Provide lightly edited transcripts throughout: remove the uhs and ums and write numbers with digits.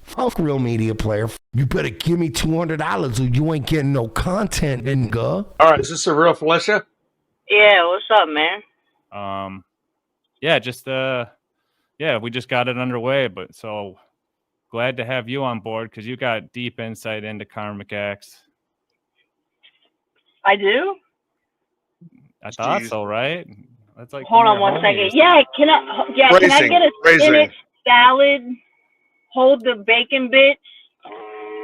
Fuck Real Media Player. You better give me $200 or you ain't getting no content, nigga. All right, is this a real Felicia? Yeah, what's up, man? Yeah, just we just got it underway, but so glad to have you on board because you got deep insight into KarmicX. I do? I thought so, right? That's like hold on one second. Yeah, can I get a spinach salad? Hold the bacon bits. All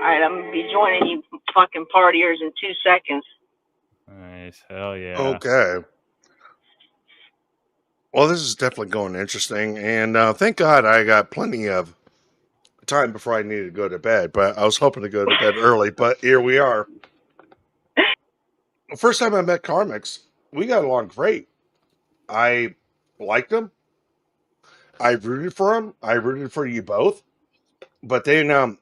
right, I'm gonna be joining you fucking partiers in 2 seconds. Nice, hell yeah. Okay. Well, this is definitely going interesting, and thank God I got plenty of time before I needed to go to bed. But I was hoping to go to bed early, but here we are. The first time I met KarmicX, we got along great. I liked him. I rooted for him. I rooted for you both. But then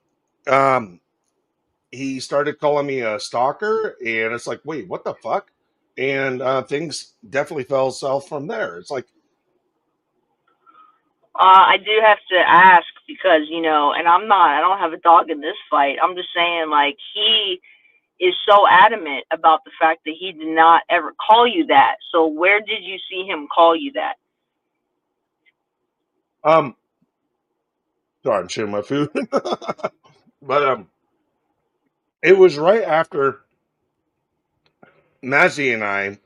he started calling me a stalker, and it's like, wait, what the fuck? And things definitely fell south from there. It's like, I do have to ask because, and I don't have a dog in this fight. I'm just saying, like, he is so adamant about the fact that he did not ever call you that. So where did you see him call you that? sorry, I'm chewing my food. But it was right after Mazzy and I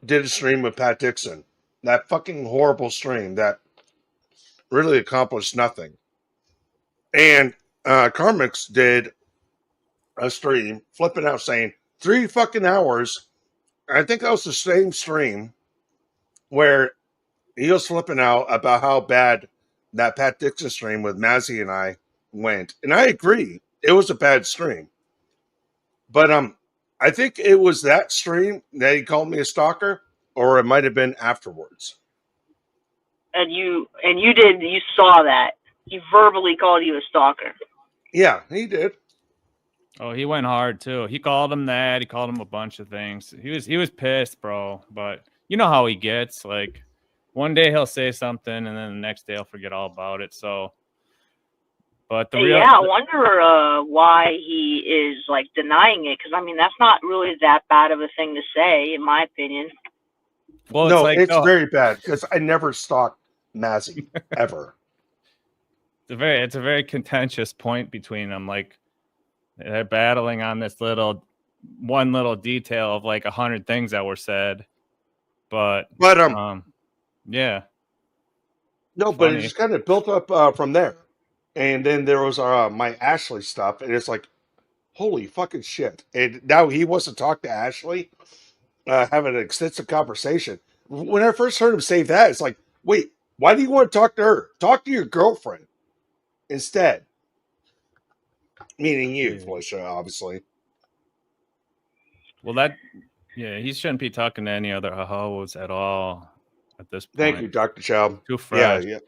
did a stream with Pat Dixon. That fucking horrible stream that really accomplished nothing. And KarmicX did a stream, flipping out, saying 3 fucking hours. I think that was the same stream where he was flipping out about how bad that Pat Dixon stream with Mazzy and I went. And I agree, it was a bad stream. But I think it was that stream that he called me a stalker, or it might have been afterwards. And you saw that. He verbally called you a stalker. Yeah, he did. Oh, he went hard too. He called him that. He called him a bunch of things. He was pissed, bro. But you know how he gets. Like, one day he'll say something, and then the next day he'll forget all about it. So, but I wonder why he is like denying it. Because I mean, that's not really that bad of a thing to say, in my opinion. Well, no, it's very bad because I never stalked Mazzy ever. It's a very contentious point between them. Like, they're battling on this one little detail of like 100 things that were said. But yeah. No, but it just kind of built up from there. And then there was my Ashley stuff, and it's like, holy fucking shit. And now he wants to talk to Ashley, have an extensive conversation. When I first heard him say that, it's like, wait, why do you want to talk to her? Talk to your girlfriend instead. Meaning you, Felicia, obviously. Well, he shouldn't be talking to any other hoes at all at this point. Thank you, Dr. Chow. Too fresh. Yeah,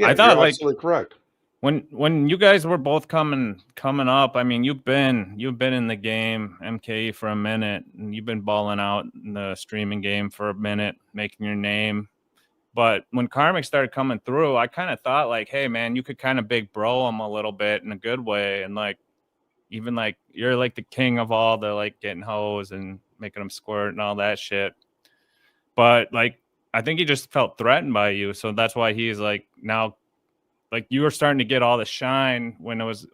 I thought, you're absolutely correct. When you guys were both coming up, I mean, you've been in the game, MKE, for a minute, and you've been balling out in the streaming game for a minute, making your name. But when KarmicX started coming through, I kind of thought, like, hey, man, you could kind of big bro him a little bit in a good way, and like, even like, you're like the king of all the like getting hoes and making them squirt and all that shit. But like, I think he just felt threatened by you, so that's why he's like, now, like, you were starting to get all the shine when it was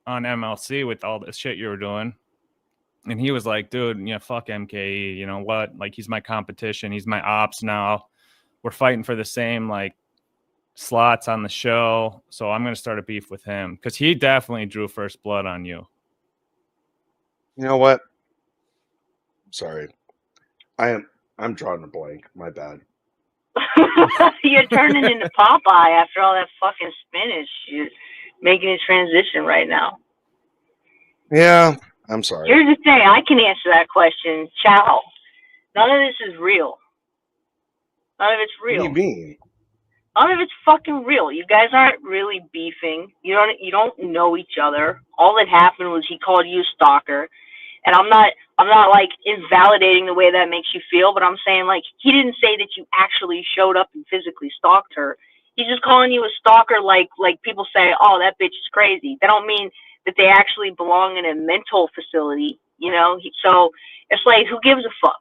on MLC with all the shit you were doing. And he was like, dude, fuck MKE. You know what? Like, he's my competition. He's my ops now. We're fighting for the same, like, slots on the show. So I'm going to start a beef with him. Because he definitely drew first blood on you. You know what? Sorry. I'm drawing a blank. My bad. You're turning into Popeye after all that fucking spinach. You're making a transition right now. Yeah, I'm sorry. Here's the thing. I can answer that question. Chow. None of this is real. None of it's real. What do you mean? None of it's fucking real. You guys aren't really beefing. You don't know each other. All that happened was he called you a stalker. And I'm not like invalidating the way that makes you feel, but I'm saying, like, he didn't say that you actually showed up and physically stalked her. He's just calling you a stalker, like people say, oh, that bitch is crazy. They don't mean that they actually belong in a mental facility, you know? So it's like, who gives a fuck?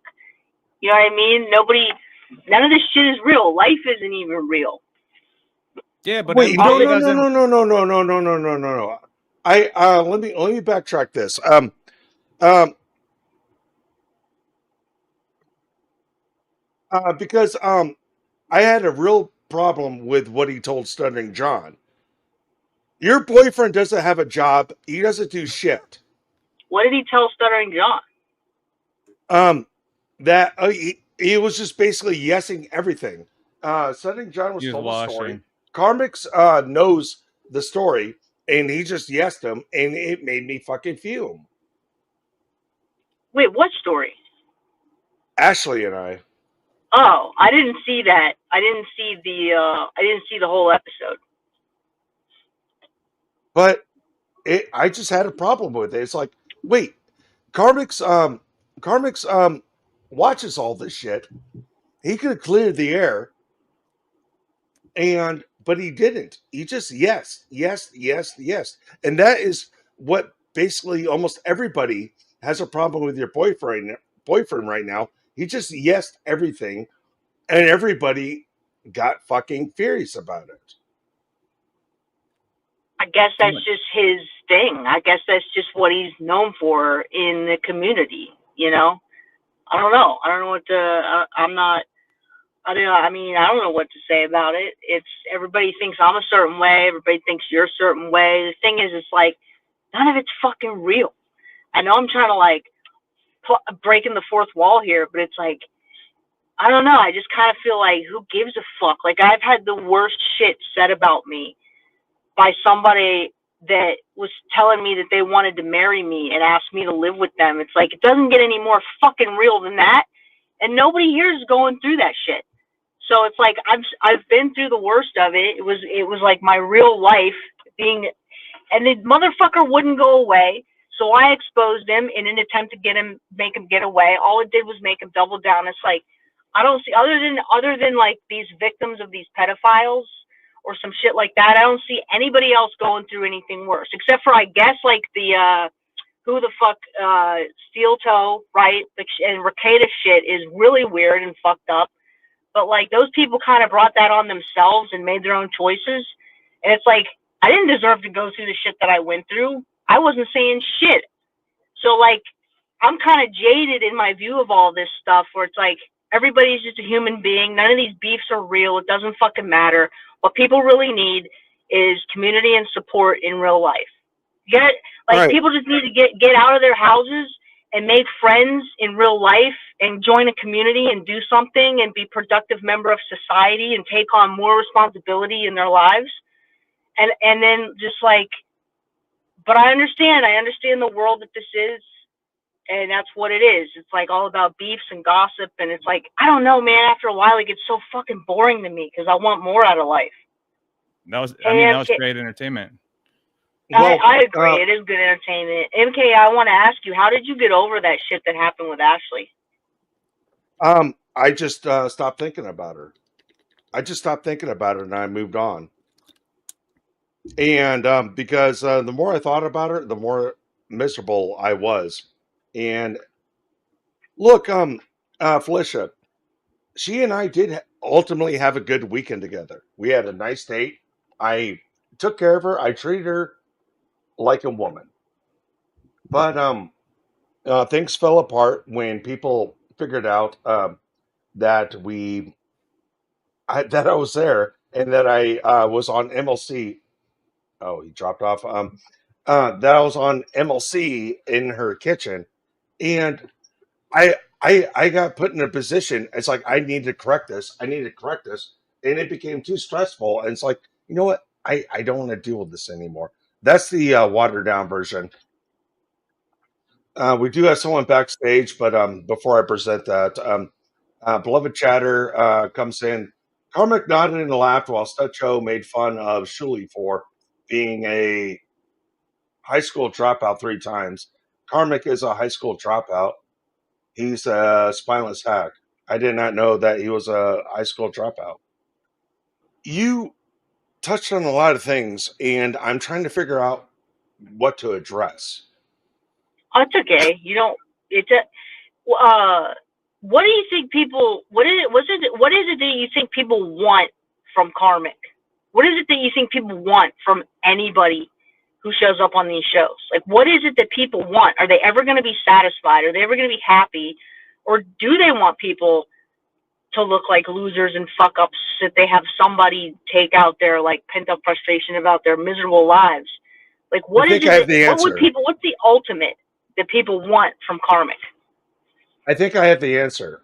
You know what I mean? None of this shit is real. Life isn't even real. Yeah, but wait, MK no. doesn't. Let me backtrack this. Because I had a real problem with what he told Stuttering John. Your boyfriend doesn't have a job. He doesn't do shit. What did he tell Stuttering John? That he was just basically yesing everything. Stuttering John was He was told the story. washing. KarmicX knows the story, and he just yesed him, and it made me fucking fume. Wait, what story? Ashley and I. Oh, I didn't see that. I didn't see the whole episode. But I just had a problem with it. It's like, wait, KarmicX watches all this shit. He could have cleared the air, but he didn't. He just yes, and that is what basically almost everybody has a problem with your boyfriend right now. He just yesed everything, and everybody got fucking furious about it. I guess that's just his thing. I guess that's just what he's known for in the community, you know? I don't know. I don't know what to, I'm not, I don't know what to say about it. It's, everybody thinks I'm a certain way. Everybody thinks you're a certain way. The thing is, it's like, none of it's fucking real. I know I'm trying to like break in the fourth wall here, but it's like, I don't know. I just kind of feel like, who gives a fuck? Like, I've had the worst shit said about me by somebody that was telling me that they wanted to marry me and asked me to live with them. It's like, it doesn't get any more fucking real than that. And nobody here is going through that shit. So it's like, I've been through the worst of it. It was like my real life being, and the motherfucker wouldn't go away. So I exposed him in an attempt to make him get away. All it did was make him double down. It's like, I don't see, other than like these victims of these pedophiles or some shit like that, I don't see anybody else going through anything worse, except for, I guess, like the who the fuck Steel Toe, right? And Ricada shit is really weird and fucked up. But like, those people kind of brought that on themselves and made their own choices. And it's like, I didn't deserve to go through the shit that I went through. I wasn't saying shit. So like, I'm kind of jaded in my view of all this stuff, where it's like, everybody's just a human being. None of these beefs are real. It doesn't fucking matter. What people really need is community and support in real life. People just need to get out of their houses and make friends in real life and join a community and do something and be a productive member of society and take on more responsibility in their lives. And then just like, but I understand the world that this is, and that's what it is. It's like all about beefs and gossip, and it's like, I don't know, man, after a while it gets so fucking boring to me because I want more out of life. That was great entertainment. Well, I agree. It is good entertainment. MK, I want to ask you, how did you get over that shit that happened with Ashley? I just stopped thinking about her. And I moved on. And because the more I thought about her, the more miserable I was. And look, Felicia, she and I did ultimately have a good weekend together. We had a nice date. I took care of her. I treated her like a woman. But things fell apart when people figured out that I was there and that I was on MLC. Oh, he dropped off. That I was on MLC in her kitchen, and I got put in a position. It's like I need to correct this. And it became too stressful. And it's like, you know what? I don't want to deal with this anymore. That's the watered down version. We do have someone backstage, but before I present that, beloved chatter comes in. Karmic nodded and laughed while Chow made fun of Shuli for being a high school dropout 3 times. Karmic is a high school dropout. He's a spineless hack. I did not know that he was a high school dropout. You touched on a lot of things, and I'm trying to figure out what to address. Oh, it's okay. You don't. It's a. What do you think people? What is it? What is it that you think people want from Karmic? What is it that you think people want from anybody who shows up on these shows? Like, what is it that people want? Are they ever going to be satisfied? Are they ever going to be happy? Or do they want people to look like losers and fuck ups that they have somebody take out their like pent up frustration about their miserable lives? Like, what I is think it? I have the What would answer. people? What's the ultimate that people want from Karmic? I think I have the answer.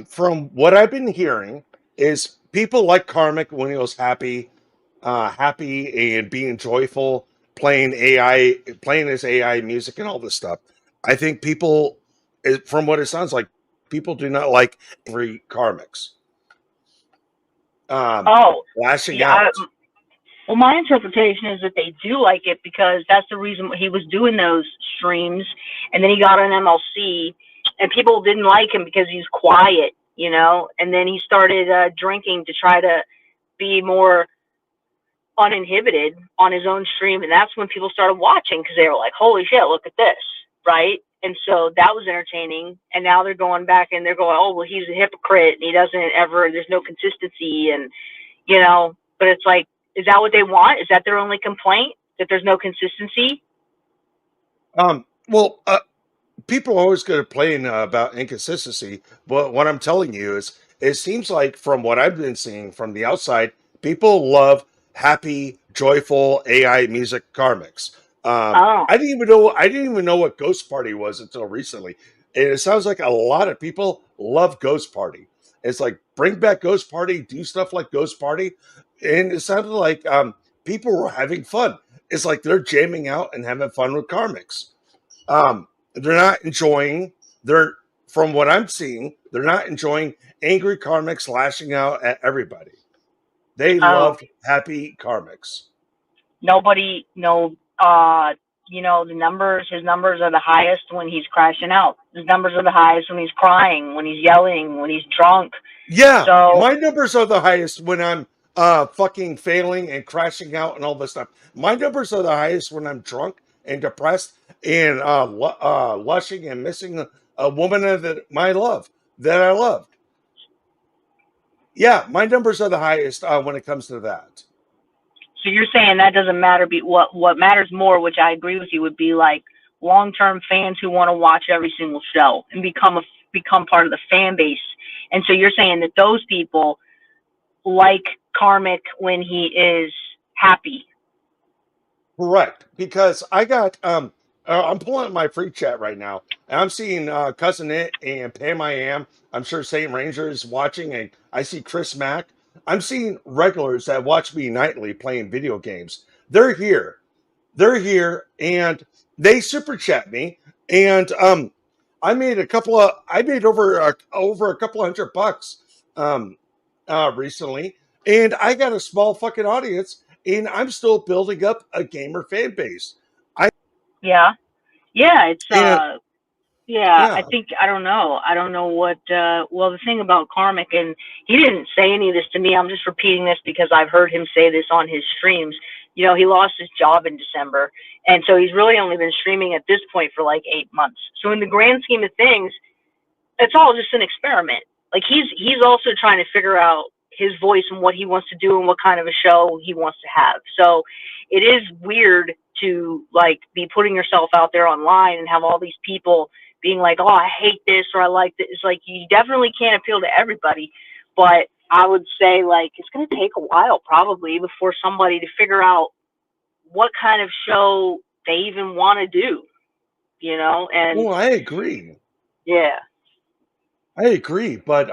From what I've been hearing, is people like Karmic when he was happy and being joyful, playing his AI music and all this stuff. I think people, from what it sounds like, people do not like every Karmics. Oh, Lashing yeah. out. Well, my interpretation is that they do like it because that's the reason he was doing those streams, and then he got on MLC, and people didn't like him because he's quiet, you know. And then he started drinking to try to be more uninhibited on his own stream, and that's when people started watching because they were like, "Holy shit, look at this!" Right? And so that was entertaining. And now they're going back and they're going, "Oh, well, he's a hypocrite, and he doesn't ever. There's no consistency, and you know." But it's like, is that what they want? Is that their only complaint, that there's no consistency? Well, people are always going to complain about inconsistency, but what I'm telling you is, it seems like from what I've been seeing from the outside, people love happy, joyful AI music Karmics. Oh, I didn't even know what Ghost Party was until recently, and it sounds like a lot of people love Ghost Party. It's like, bring back Ghost Party, do stuff like Ghost Party, and it sounded like people were having fun. It's like they're jamming out and having fun with Karmics. They're not enjoying. They're From what I'm seeing, they're not enjoying angry Karmics lashing out at everybody. They oh, loved happy Karmics. nobody, no, you know, his numbers are the highest when he's crashing out. His numbers are the highest when he's crying, when he's yelling, when he's drunk. Yeah, So, my numbers are the highest when I'm fucking failing and crashing out and all this stuff. My numbers are the highest when I'm drunk and depressed and lushing and missing a woman that I loved. Yeah, my numbers are the highest when it comes to that. so you're saying that doesn't matter. What matters more, which I agree with you, would be like long-term fans who want to watch every single show and become part of the fan base. And so you're saying that those people like Karmic when he is happy. Correct, because I'm pulling up my free chat right now, and I'm seeing Cousin It and Pam I Am. I'm sure Saint Ranger is watching, and I see Chris Mack. I'm seeing regulars that watch me nightly playing video games. They're here. They're here, and they super chat me, and I made over a couple $100 um recently, and I got a small fucking audience, and I'm still building up a gamer fan base. Yeah. Yeah, it's And yeah, I yeah, think I don't know. I don't know what well, the thing about Karmic, and he didn't say any of this to me. I'm just repeating this because I've heard him say this on his streams. You know, he lost his job in December, and so he's really only been streaming at this point for like 8 months. So in the grand scheme of things, it's all just an experiment. Like he's also trying to figure out his voice and what he wants to do and what kind of a show he wants to have. So it is weird to like be putting yourself out there online and have all these people being like, "Oh, I hate this," or "I like this." It's like you definitely can't appeal to everybody, but I would say like it's going to take a while probably before somebody to figure out what kind of show they even want to do, you know? And well, I agree. yeah. I agree, but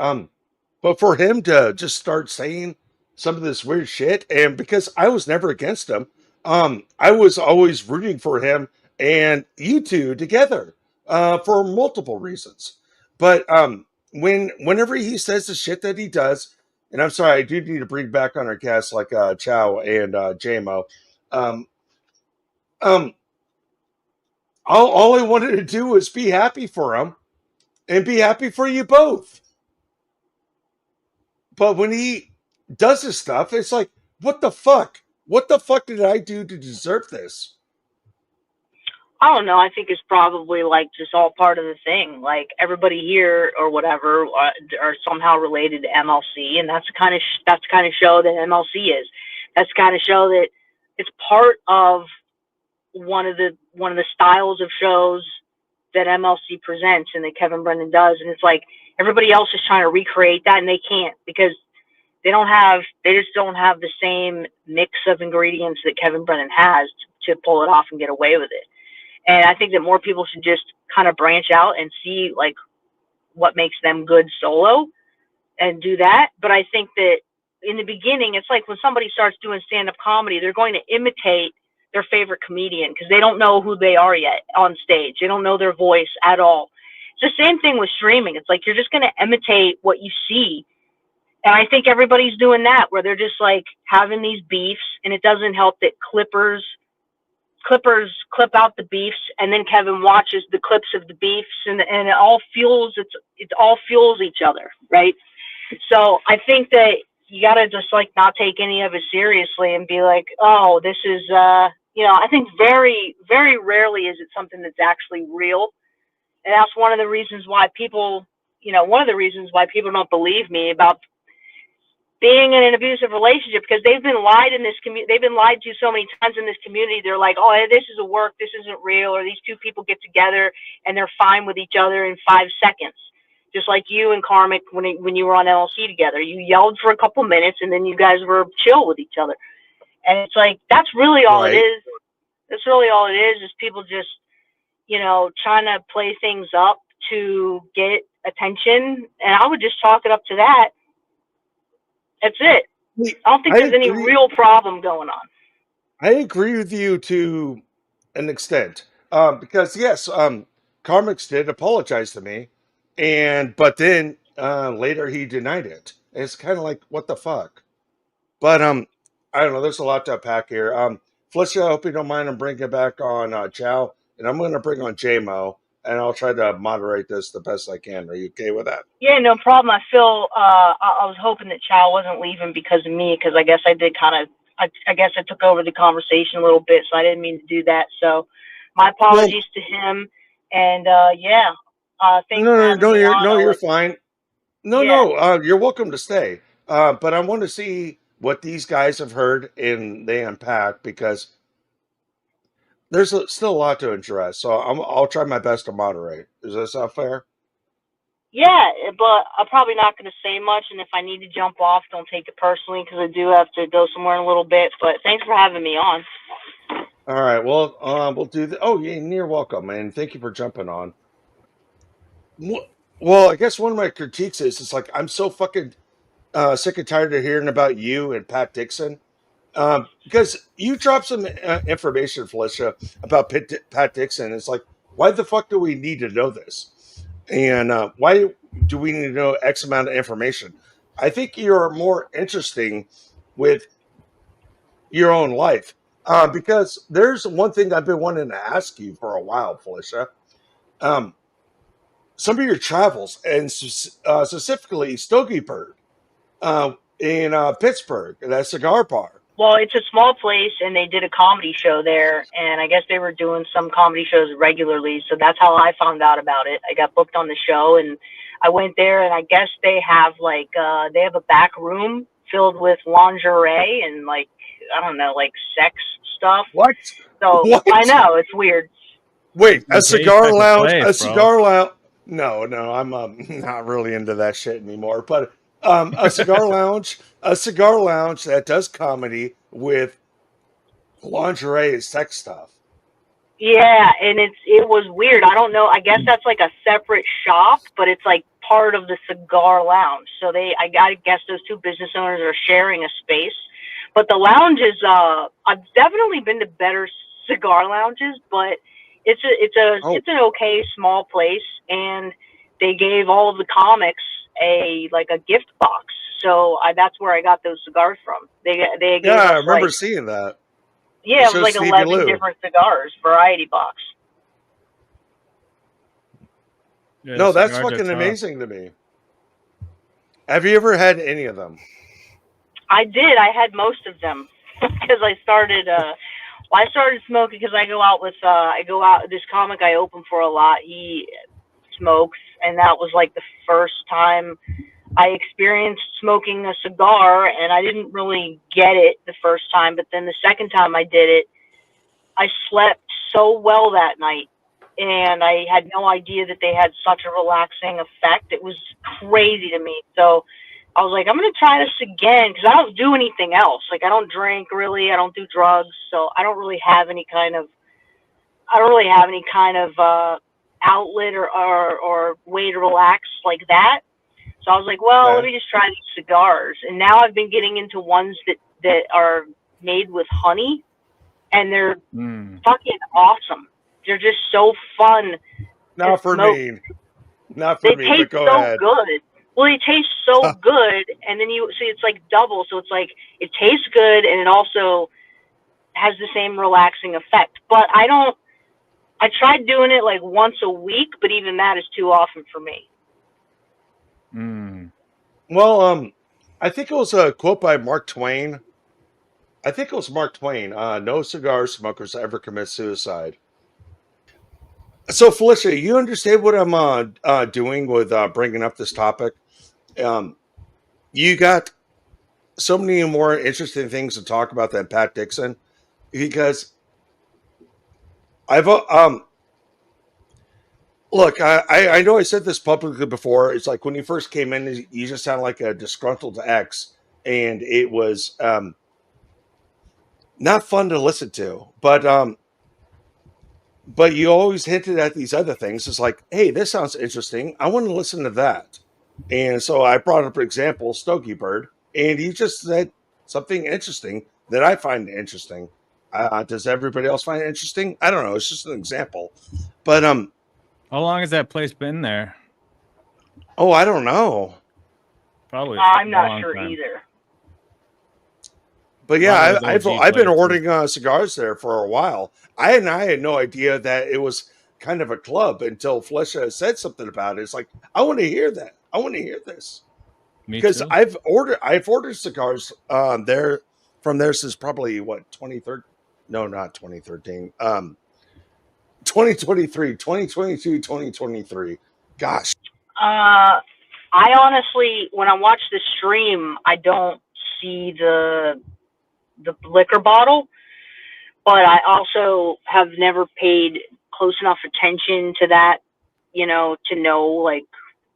for him to just start saying some of this weird shit, and because I was never against him, I was always rooting for him and you two together, for multiple reasons. But whenever he says the shit that he does, and I'm sorry, I do need to bring back on our guests like Chow and JMO. Um, um, all I wanted to do was be happy for him and be happy for you both. But when he does this stuff, it's like, What the fuck? What the fuck did I do to deserve this? I don't know. I think it's probably like just all part of the thing. Like everybody here or whatever are somehow related to MLC, and that's the kind of show that MLC is. That's the kind of show that it's part of one of the styles of shows that MLC presents and that Kevin Brennan does, and it's like everybody else is trying to recreate that, and they can't because they just don't have the same mix of ingredients that Kevin Brennan has to pull it off and get away with it. And I think that more people should just kind of branch out and see like what makes them good solo and do that. But I think that in the beginning, it's like when somebody starts doing stand-up comedy, they're going to imitate their favorite comedian because they don't know who they are yet on stage. They don't know their voice at all. It's the same thing with streaming. It's like you're just going to imitate what you see. And I think everybody's doing that where they're just like having these beefs, and it doesn't help that clippers clip out the beefs, and then Kevin watches the clips of the beefs, and it all fuels it all fuels each other, right? So I think that you gotta just like not take any of it seriously and be like, oh, this is I think very, very rarely is it something that's actually real. And that's one of the reasons why people don't believe me about being in an abusive relationship, because they've been lied in this community. They've been lied to so many times in this community. They're like, oh, this is a work. This isn't real. Or these two people get together and they're fine with each other in 5 seconds. Just like you and Karmic when you were on LLC together, you yelled for a couple minutes and then you guys were chill with each other. And it's like, that's really all it is. That's really all it is people just, trying to play things up to get attention. And I would just chalk it up to that. That's it. I don't think there's any real problem going on. I agree with you to an extent. Because yes, KarmicX did apologize to me, but then later he denied it. And it's kind of like, what the fuck? But I don't know. There's a lot to unpack here. Felicia, I hope you don't mind. I'm bringing back on Chow, and I'm going to bring on JMO, and I'll try to moderate this the best I can. Are you okay with that? Yeah, no problem. I feel I was hoping that Chow wasn't leaving because of me, because I guess I did I guess I took over the conversation a little bit, so I didn't mean to do that. So my apologies to him. And thanks for having me on. You're fine. No, you're welcome to stay. But I want to see what these guys have heard and they unpack, because there's still a lot to address. So I'll try my best to moderate. Does that sound fair? Yeah, but I'm probably not going to say much, and if I need to jump off, don't take it personally, because I do have to go somewhere in a little bit. But thanks for having me on. All right. Well, we'll do the. Oh, yeah, you're welcome, and thank you for jumping on. Well, I guess one of my critiques is it's like I'm so fucking sick and tired of hearing about you and Pat Dixon. Because you dropped some information, Felicia, about Pat Dixon. It's like, why the fuck do we need to know this? And why do we need to know X amount of information? I think you're more interesting with your own life. Because there's one thing I've been wanting to ask you for a while, Felicia. Some of your travels, and specifically Stokeyburg in Pittsburgh, that cigar bar. Well, it's a small place, and they did a comedy show there, and I guess they were doing some comedy shows regularly, so that's how I found out about it. I got booked on the show, and I went there, and I guess they have they have a back room filled with lingerie and I don't know, sex stuff. What? So what? I know, it's weird. Wait, a cigar lounge? A cigar lounge? No, I'm not really into that shit anymore. But a cigar lounge that does comedy with lingerie and sex stuff. Yeah, and it was weird. I don't know. I guess that's like a separate shop, but it's like part of the cigar lounge. So I guess those two business owners are sharing a space. But the lounge is I've definitely been to better cigar lounges, but it's an okay small place, and they gave all of the comics a gift box. So that's where I got those cigars from. They gave us, I remember seeing that. Yeah, it was like 11 different cigars, variety box. Yeah, no, that's fucking amazing to me. Have you ever had any of them? I did. I had most of them because I started. Well, I started smoking because I go out with. This comic I open for a lot. He smokes, and that was like the first time I experienced smoking a cigar, and I didn't really get it the first time. But then the second time I did it, I slept so well that night, and I had no idea that they had such a relaxing effect. It was crazy to me. So I was like, I'm gonna try this again because I don't do anything else. Like I don't drink really, I don't do drugs, so I don't really have any kind of outlet or way to relax like that. So I was like, well, let Okay. me just try these cigars. And now I've been getting into ones that are made with honey, and they're Mm. fucking awesome. They're just so fun to Not for smoke. me. Not for They me, but taste go so ahead. good. Well, they taste so good, and then you see it's like double. So it's like it tastes good, and it also has the same relaxing effect. But I don't. I tried doing it like once a week, but even that is too often for me. Mm. Well, I think it was a quote by Mark Twain. I think it was Mark Twain. No cigar smokers ever commit suicide. So, Felicia, you understand what I'm doing with bringing up this topic? Um, you got so many more interesting things to talk about than Pat Dixon because I've look. I know I said this publicly before. It's like when you first came in, you just sound like a disgruntled ex, and it was not fun to listen to. But you always hinted at these other things. It's like, hey, this sounds interesting. I want to listen to that. And so I brought up an example, Stogie Bird, and you just said something interesting that I find interesting. Does everybody else find it interesting? I don't know. It's just an example. But How long has that place been there? oh, I don't know. Probably I'm a not long sure time. either. But A lot of yeah, those OG I've been places. ordering cigars there for a while. I had no idea that it was kind of a club until Felicia said something about it. It's like I want to hear that. I want to hear this Me because too. I've ordered cigars there from there since probably what 2013. No, not 2013. 2023, 2022, 2023. Gosh. I honestly, when I watch the stream, I don't see the liquor bottle, but I also have never paid close enough attention to that, to know like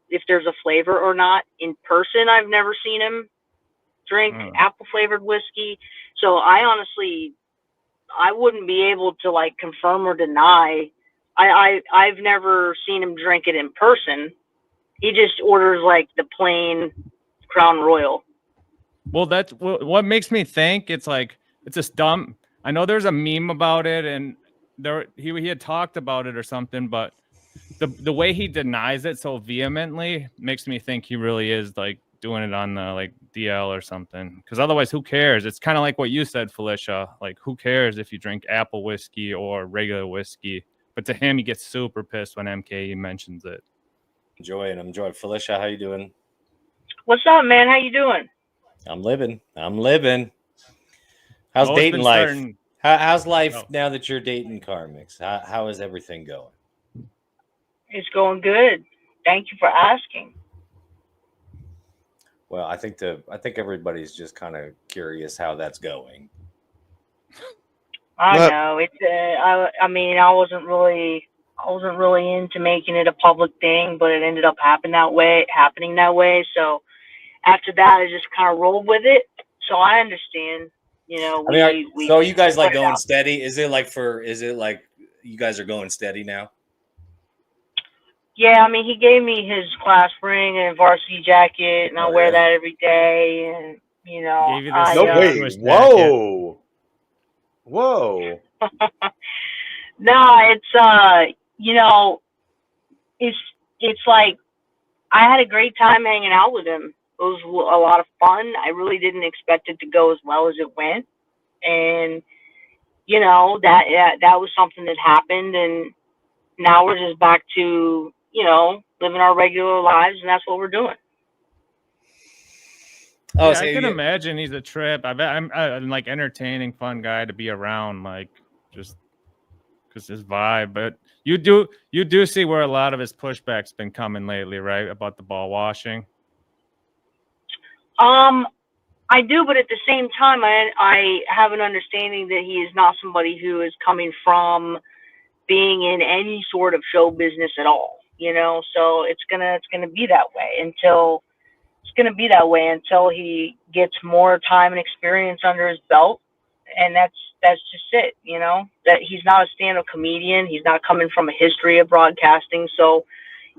if there's a flavor or not. In person, I've never seen him drink Mm. apple flavored whiskey. So I wouldn't be able to like confirm or deny. I've never seen him drink it in person. He just orders like the plain Crown Royal. Well, that's what makes me think it's like it's just dumb. I know there's a meme about it, and he had talked about it or something, but the way he denies it so vehemently makes me think he really is like doing it on the like DL or something. Because otherwise, who cares? It's kind of like what you said, Felicia. Like, who cares if you drink apple whiskey or regular whiskey? But to him, he gets super pissed when MKE mentions it. Enjoy. Felicia, how you doing? What's up, man? How you doing? I'm living. How's Oh, it's dating been life? starting. How's life Oh. now that you're dating KarmicX? How is everything going? It's going good. Thank you for asking. Well, I think everybody's just kind of curious how that's going. I But know it's. I mean, I wasn't really into making it a public thing, but it ended up happening that way. So after that, I just kind of rolled with it. So I understand. I mean, We so you guys put like it going out. steady? Is it like you guys are going steady now? Yeah, I mean, he gave me his class ring and varsity jacket, and I Oh wear yeah. that every day. And Gave you this I no, wait. Swiss jacket. Whoa. no, it's it's like I had a great time hanging out with him. It was a lot of fun. I really didn't expect it to go as well as it went, and that was something that happened, and now we're just back to living our regular lives, and that's what we're doing. Oh, Yeah, so I can you, imagine he's a trip. I bet I'm like entertaining, fun guy to be around, like just because his vibe. But you do see where a lot of his pushback's been coming lately, right? About the ball washing. I do, but at the same time, I have an understanding that he is not somebody who is coming from being in any sort of show business at all. You know, so it's gonna be that way until he gets more time and experience under his belt, and that's just it. You know, that he's not a stand-up comedian. He's not coming from a history of broadcasting, so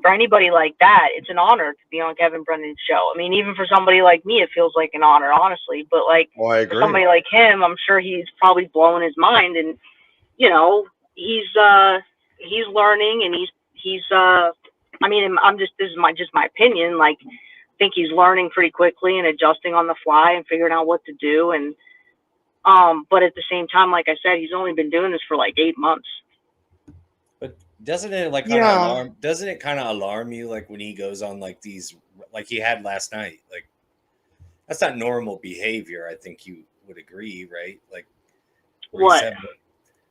for anybody like that, it's an honor to be on Kevin Brennan's show. I mean, even for somebody like me, it feels like an honor, honestly. But like Well, I for agree. somebody like him, I'm sure he's probably blowing his mind, and you know, he's learning, and he's I mean, this is my opinion. Like, I think he's learning pretty quickly and adjusting on the fly and figuring out what to do. And but at the same time, like I said, he's only been doing this for like 8 months. but doesn't it like kind of alarm? Doesn't it kind of alarm you like when he goes on like these like he had last night? Like that's not normal behavior. I think you would agree, right? Like where What?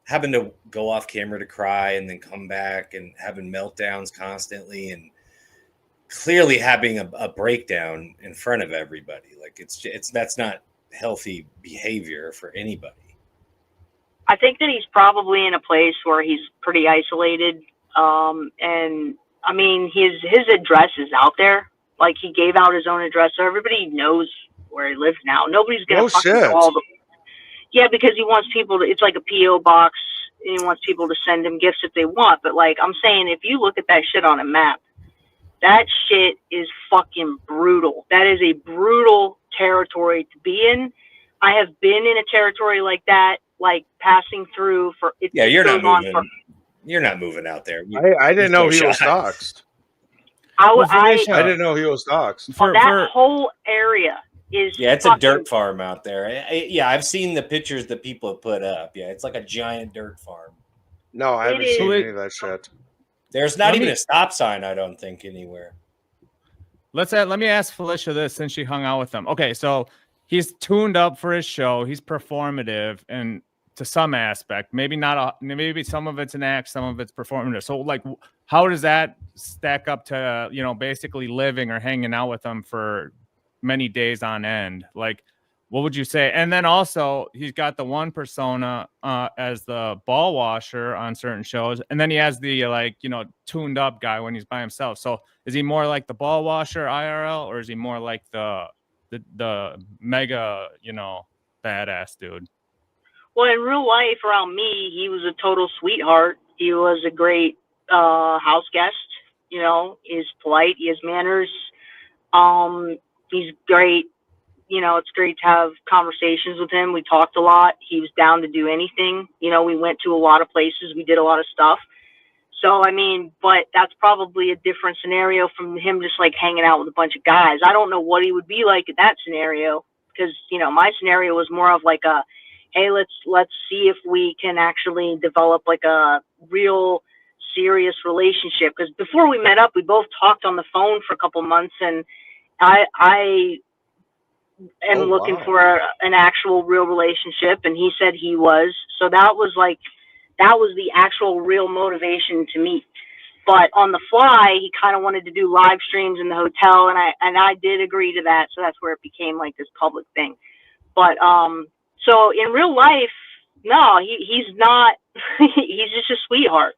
having to go off camera to cry and then come back and having meltdowns constantly and clearly having a breakdown in front of everybody. Like that's not healthy behavior for anybody. I think that he's probably in a place where he's pretty isolated. And I mean, his address is out there. Like, he gave out his own address, so everybody knows where he lives now. Nobody's gonna fucking call the. Yeah, because he wants people to. It's like a PO box. And he wants people to send him gifts if they want. But like I'm saying, if you look at that shit on a map, that shit is fucking brutal. That is a brutal territory to be in. I have been in a territory like that, like passing through for. Yeah, you're not moving. You're not moving out there. I didn't know he was doxxed. I didn't know he was doxxed. That whole area is. Yeah, it's a dirt farm out there. Yeah, I've seen the pictures that people have put up. Yeah, it's like a giant dirt farm. No, I haven't seen any of that shit. There's not even a stop sign, I don't think, anywhere. Let me ask Felicia this since she hung out with him. Okay, so he's tuned up for his show. He's performative and to some aspect. Maybe not. Maybe some of it's an act, some of it's performative. So, like, how does that stack up to basically living or hanging out with him for many days on end? Like, what would you say? And then also, he's got the one persona as the ball washer on certain shows, and then he has the tuned up guy when he's by himself. So, is he more like the ball washer IRL, or is he more like the mega badass dude? Well, in real life, around me, he was a total sweetheart. He was a great house guest. He's polite. He has manners. He's great. It's great to have conversations with him. We talked a lot. He was down to do anything. We went to a lot of places. We did a lot of stuff. So, I mean, but that's probably a different scenario from him just like hanging out with a bunch of guys. I don't know what he would be like in that scenario because, my scenario was more of like a, hey, let's see if we can actually develop like a real serious relationship. Because before we met up, we both talked on the phone for a couple months, and I am looking for an actual real relationship, and he said he was. So that was the actual real motivation to meet. But on the fly, he kind of wanted to do live streams in the hotel, and I did agree to that. So that's where it became like this public thing. But so in real life, no, he's not. He's just a sweetheart.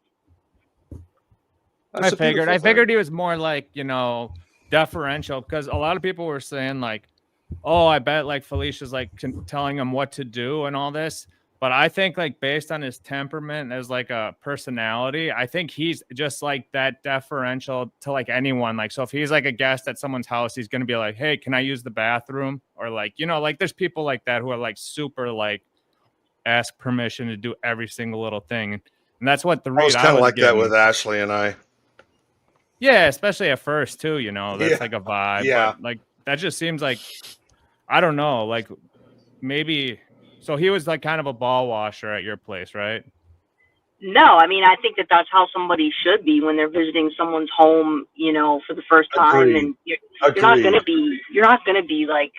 I figured he was more like deferential, because a lot of people were saying like, oh, I bet like Felicia's like telling him what to do and all this. But I think like based on his temperament as like a personality, I think he's just like that deferential to like anyone. Like, so if he's like a guest at someone's house, he's going to be like, hey, can I use the bathroom? Or like, like there's people like that who are like super like ask permission to do every single little thing. And that's what the read I was kind of like that with Ashley and I. Yeah, especially at first too, that's like a vibe. Yeah. But like that just seems like, I don't know, like maybe. So he was like kind of a ball washer at your place, right? No, I mean, I think that that's how somebody should be when they're visiting someone's home, for the first time. Agreed. And you're not going to be like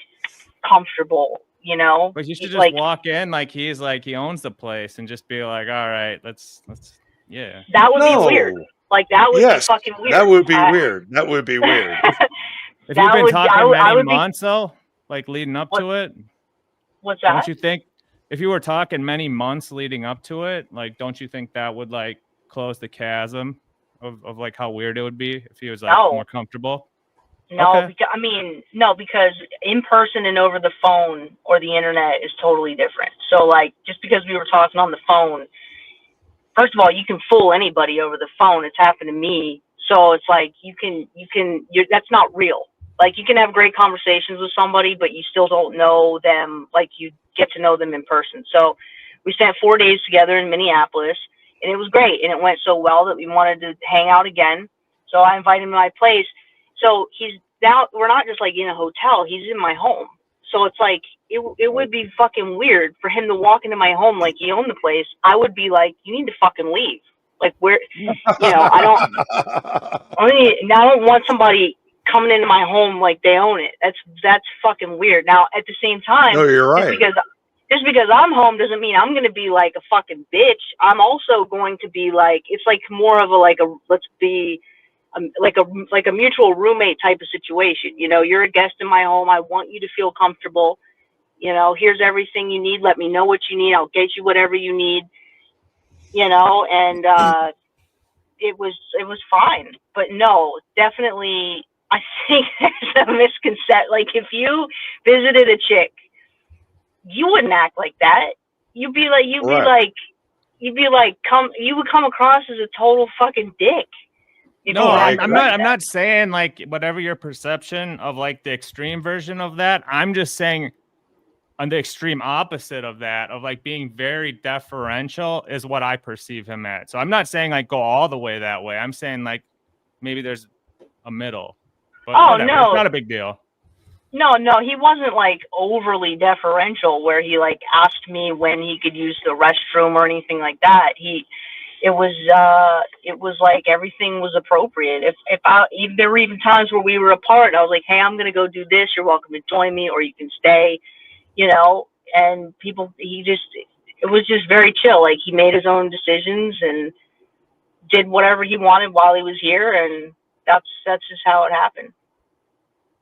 comfortable, you know? But you should just like walk in like he owns the place and just be like, all right, let's yeah. that would be No. weird. Like that would be Yes, fucking weird. that would be weird. That would be weird. If That you've been would- talking I many would be- months though, like leading up What- to it, What's that? don't you think if you were talking many months leading up to it, like don't you think that would like close the chasm of like how weird it would be if he was like No. more comfortable? No, Okay. because in person and over the phone or the internet is totally different. So like just because we were talking on the phone, first of all, you can fool anybody over the phone. It's happened to me. So it's like that's not real. Like you can have great conversations with somebody, but you still don't know them like you get to know them in person. So we spent 4 days together in Minneapolis, and it was great. And it went so well that we wanted to hang out again. So I invited him to my place. So we're not just like in a hotel. He's in my home. So it's like, it would be fucking weird for him to walk into my home like he owned the place. I would be like, you need to fucking leave. Like where, I don't want somebody coming into my home like they own it. That's fucking weird. Now at the same time, No, you're right. Just because I'm home doesn't mean I'm going to be like a fucking bitch. I'm also going to be like, it's like more of let's be like a mutual roommate type of situation. You're a guest in my home. I want you to feel comfortable. Here's everything you need. Let me know what you need. I'll get you whatever you need. And it was fine. But no, definitely, I think there's a misconception. Like if you visited a chick, you wouldn't act like that. You would come across as a total fucking dick. No, I'm not saying like whatever your perception of like the extreme version of that. I'm just saying on the extreme opposite of that, of like being very deferential is what I perceive him at. So I'm not saying like go all the way that way. I'm saying like maybe there's a middle. But whatever. No. It's not a big deal. No, he wasn't like overly deferential where he like asked me when he could use the restroom or anything like that. It was like everything was appropriate. If there were even times where we were apart, I was like, hey, I'm going to go do this. You're welcome to join me, or you can stay, and it was just very chill. Like he made his own decisions and did whatever he wanted while he was here. And that's just how it happened.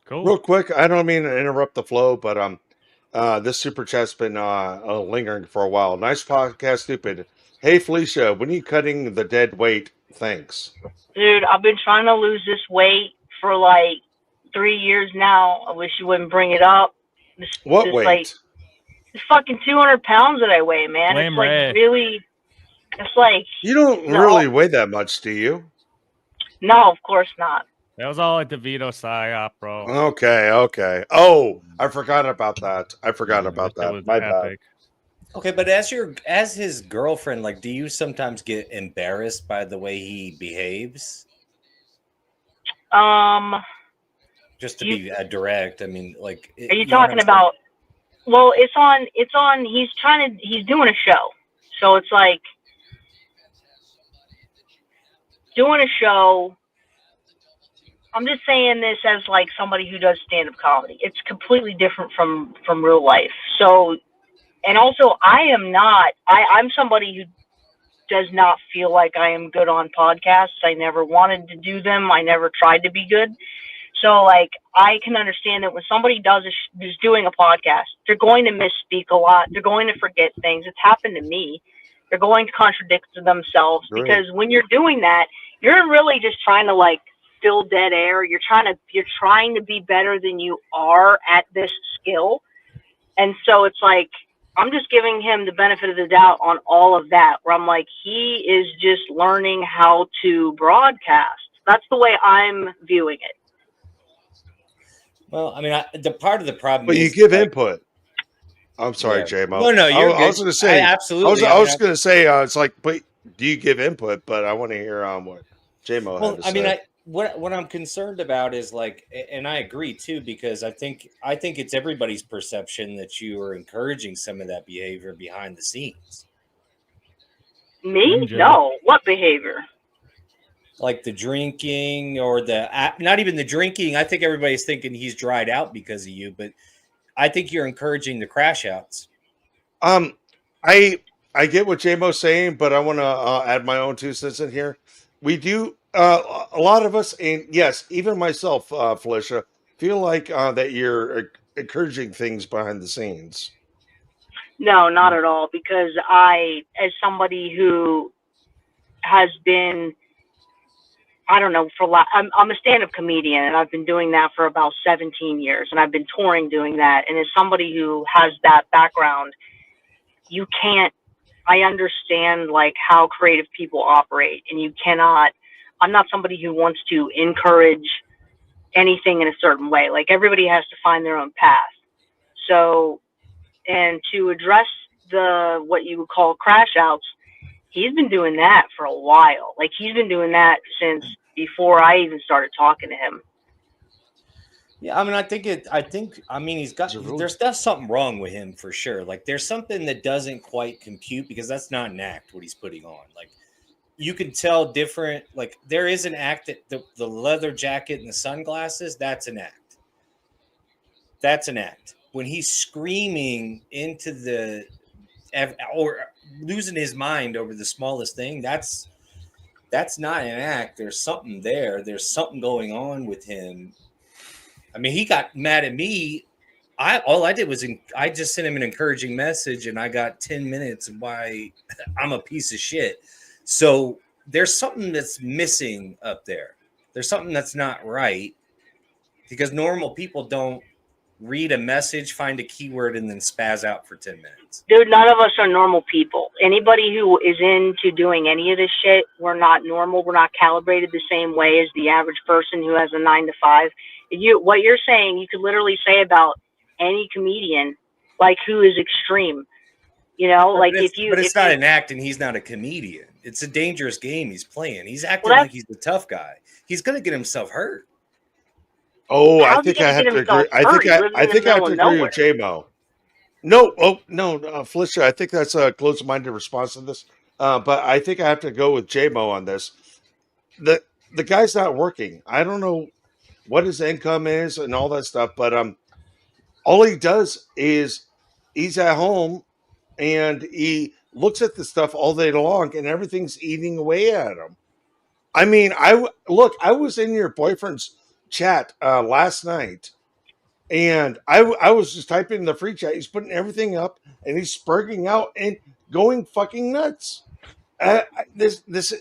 Cool. Real quick, I don't mean to interrupt the flow, but this super chat's been lingering for a while. Nice podcast, stupid. Hey Felicia, when are you cutting the dead weight? Thanks. Dude, I've been trying to lose this weight for like 3 years now. I wish you wouldn't bring it up. What weight? Like, it's fucking 200 pounds that I weigh, man. Blame it's like Ray. really, it's like. You don't really weigh that much, do you? No, of course not. That was all at the Vito psyop, bro. Okay. Oh, I forgot about that. My bad. Okay, but as his girlfriend, like, do you sometimes get embarrassed by the way he behaves? Just to be direct, I mean, like, are you talking about? Well, it's on. He's doing a show, so it's like doing a show. I'm just saying this as like somebody who does stand-up comedy. It's completely different from real life. So, and also I'm somebody who does not feel like I am good on podcasts. I never wanted to do them. I never tried to be good. So like, I can understand that when somebody is doing a podcast, they're going to misspeak a lot. They're going to forget things. It's happened to me. They're going to contradict themselves. Great. Because when you're doing that, you're really just trying to like fill dead air. You're trying to be better than you are at this skill. And so it's like, I'm just giving him the benefit of the doubt on all of that, where I'm like, he is just learning how to broadcast. That's the way I'm viewing it. Well, I mean, the part of the problem but is... But you give input. I'm sorry, J-Mo. No, you're good. I was going to say... absolutely. I was going to say, it's like, but do you give input? But I want to hear what J-Mo had to say. I mean, what I'm concerned about is like, and I agree too, because I think it's everybody's perception that you are encouraging some of that behavior behind the scenes. Me? No. What behavior? Like the drinking or not even the drinking. I think everybody's thinking he's dried out because of you, but I think you're encouraging the crash outs. I get what JMO's saying, but I want to add my own 2 cents in here. We do a lot of us, and yes, even myself, Felicia, feel like that you're encouraging things behind the scenes. No, not at all. Because I, as somebody who has been, I don't know, I'm a stand-up comedian, and I've been doing that for about 17 years, and I've been touring doing that. And as somebody who has that background, you can't. I understand like how creative people operate, and you cannot. I'm not somebody who wants to encourage anything in a certain way. Like everybody has to find their own path. So, and to address the what you would call crash outs, he's been doing that for a while. Like he's been doing that since before I even started talking to him. Yeah, I mean, I mean, there's something wrong with him for sure. Like, there's something that doesn't quite compute because that's not an act what he's putting on. Like, you can tell different. Like, there is an act that the leather jacket and the sunglasses. That's an act. That's an act. When he's screaming into the or losing his mind over the smallest thing, that's not an act. There's something there. There's something going on with him. I mean, he got mad at me. All I did was I just sent him an encouraging message, and I got 10 minutes of why I'm a piece of shit. So there's something that's missing up there. There's something that's not right because normal people don't read a message, find a keyword, and then spaz out for 10 minutes. Dude, none of us are normal people. Anybody who is into doing any of this shit, we're not normal. We're not calibrated the same way as the average person who has a 9 to 5. What you're saying, you could literally say about any comedian, like who is extreme. You know, like but it's not an act, and he's not a comedian. It's a dangerous game he's playing. He's acting like he's the tough guy. He's going to get himself hurt. Oh, I think I have to agree. I think I have to agree with JMO. No, Felicia, I think that's a close-minded response to this. But I think I have to go with JMO on this. The guy's not working. I don't know what his income is and all that stuff, but all he does is he's at home and he looks at the stuff all day long, and everything's eating away at him. I mean, I was in your boyfriend's chat last night, and I was just typing in the free chat. He's putting everything up, and he's spurging out and going fucking nuts. This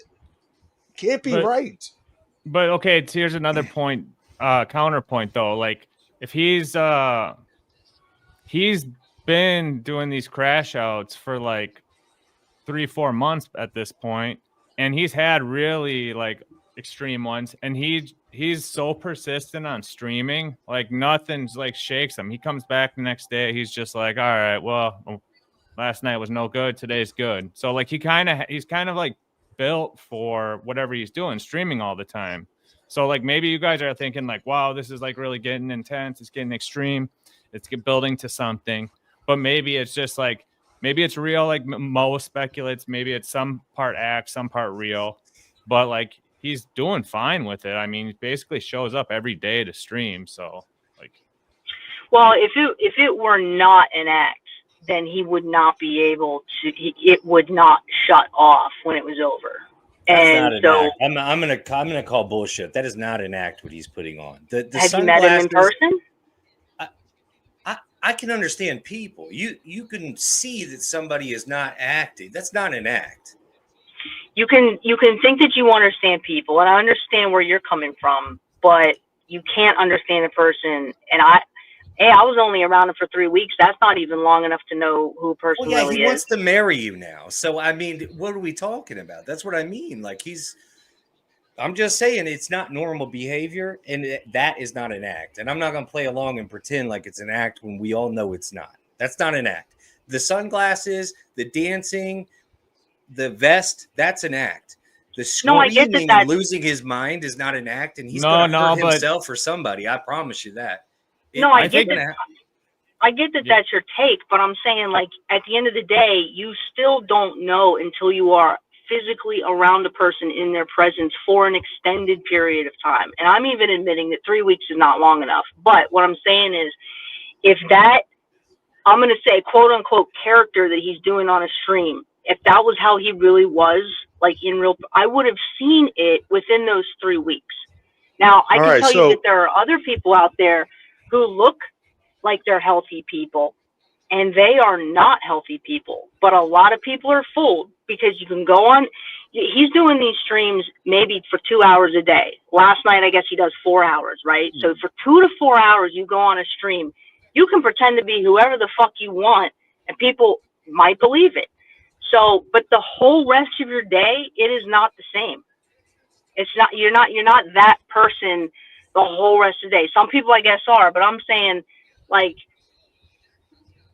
can't be right. But okay, here's another point, counterpoint though. Like if he's been doing these crash outs for like 3-4 months at this point, and he's had really like extreme ones, and he's so persistent on streaming, like nothing's like shakes him. He comes back the next day, he's just like, all right, well, last night was no good, today's good. So like he's kind of like built for whatever he's doing, streaming all the time. So like maybe you guys are thinking like, wow, this is like really getting intense, it's getting extreme, it's building to something. But maybe it's just like, maybe it's real, like Mo speculates, maybe it's some part act, some part real, but like he's doing fine with it. I mean, he basically shows up every day to stream. So like, well, if it were not an act, then he would not be able to. It would not shut off when it was over. That's not an act. I'm gonna call bullshit. That is not an act what he's putting on. Have you met him in person? I can understand people. You can see that somebody is not acting. That's not an act. You can think that you understand people, and I understand where you're coming from, but you can't understand a person. And I was only around him for 3 weeks. That's not even long enough to know who a person really is. He wants to marry you now. So I mean, what are we talking about? That's what I mean. Like I'm just saying it's not normal behavior, and that is not an act. And I'm not going to play along and pretend like it's an act when we all know it's not. That's not an act. The sunglasses, the dancing, the vest, that's an act. The screaming and losing his mind is not an act, and he's going to hurt himself or somebody. I promise you that. I get that. I get that that's your take, but I'm saying like at the end of the day, you still don't know until you are physically around a person in their presence for an extended period of time. And I'm even admitting that 3 weeks is not long enough. But what I'm saying is, if that, I'm going to say quote unquote character that he's doing on a stream, if that was how he really was, like in real, I would have seen it within those 3 weeks. Now, I All can right, tell you that so there are other people out there who look like they're healthy people, and they are not healthy people. But a lot of people are fooled because you can go on. He's doing these streams maybe for 2 hours a day. Last night, I guess he does 4 hours, right? So for 2 to 4 hours, you go on a stream. You can pretend to be whoever the fuck you want, and people might believe it. So, but the whole rest of your day, it is not the same. It's not, you're not that person the whole rest of the day. Some people, I guess, are, but I'm saying, like,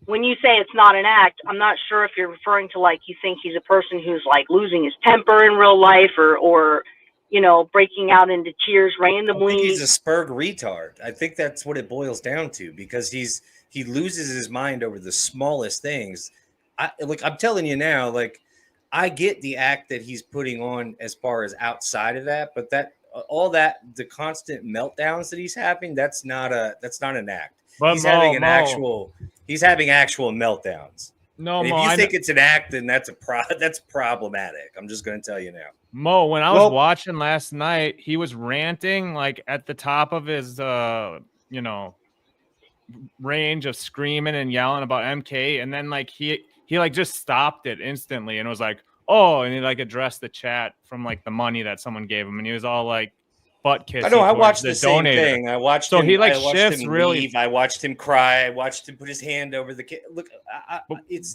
when you say it's not an act, I'm not sure if you're referring to, like, you think he's a person who's like losing his temper in real life, or you know, breaking out into tears randomly. I think he's a spurg retard. I think that's what it boils down to, because he loses his mind over the smallest things. I'm telling you now, like, I get the act that he's putting on as far as outside of that, but that all that, the constant meltdowns that he's having, that's not an act. But He's having actual meltdowns. No, And Mo, if you think it's an act, then that's problematic. I'm just going to tell you now. Mo, when I was watching last night, he was ranting like at the top of his range of screaming and yelling about MK, and then like he like just stopped it instantly and was like, oh, and he like addressed the chat from like the money that someone gave him, and he was all like butt kissing. I know. I watched the the same donator. thing. I watched so him. he like I watched shifts him really. leave. I watched him cry. I watched him put his hand over the kid. Look,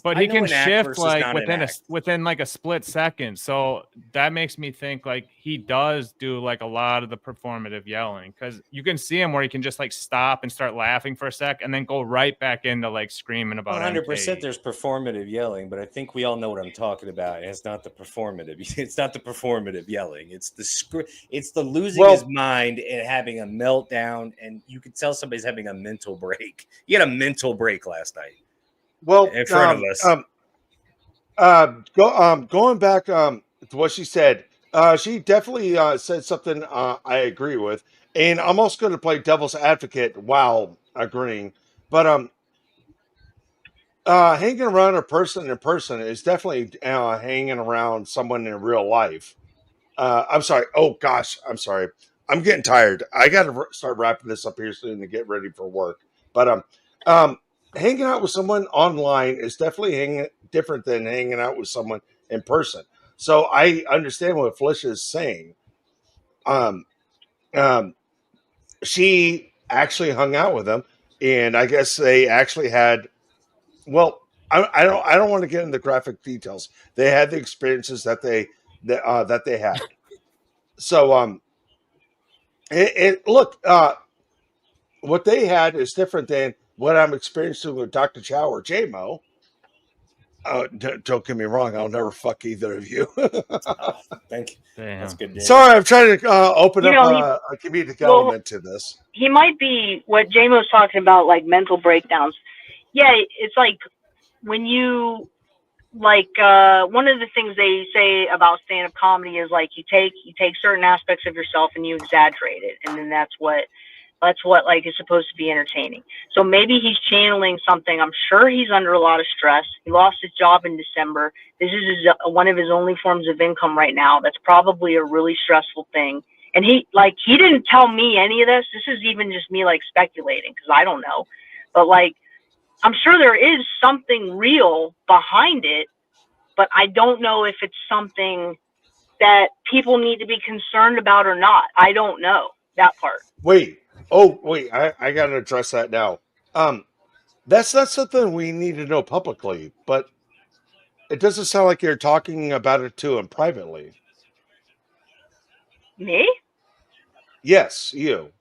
but he can shift like within within like a split second. So that makes me think like he does do like a lot of the performative yelling, because you can see him where he can just like stop and start laughing for a sec and then go right back into like screaming about 100%. There's performative yelling, but I think we all know what I'm talking about. It's not the performative. It's not the performative yelling. It's the losing his mind and having a meltdown, and you could tell somebody's having a mental break. He had a mental break last night. Well, in front of us. Going back to what she said, she definitely said something I agree with, and I'm also going to play devil's advocate while agreeing. But hanging around a person in person is definitely hanging around someone in real life. I'm sorry. Oh gosh, I'm sorry. I'm getting tired. I got to start wrapping this up here soon to get ready for work. But hanging out with someone online is definitely different than hanging out with someone in person. So I understand what Felicia is saying. She actually hung out with them, and I guess they actually had. Well, I don't want to get into graphic details. They had the experiences that they had. So look, what they had is different than what I'm experiencing with Dr. Chow or JMO. Don't get me wrong, I'll never fuck either of you. Thank you. Damn. That's good. Sorry, I'm trying to open up a comedic element to this. He might be what JMO's talking about, like mental breakdowns. Yeah, it's like when you like one of the things they say about stand-up comedy is like you take certain aspects of yourself and you exaggerate it, and then that's what like is supposed to be entertaining. So maybe he's channeling something. I'm sure he's under a lot of stress. He lost his job in December. This is one of his only forms of income right now. That's probably a really stressful thing. And he didn't tell me any of this. This is even just me like speculating, because I don't know. But like, I'm sure there is something real behind it, but I don't know if it's something that people need to be concerned about or not. I don't know that part. Wait, I got to address that now. That's not something we need to know publicly, but it doesn't sound like you're talking about it to him privately. Me? Yes, you.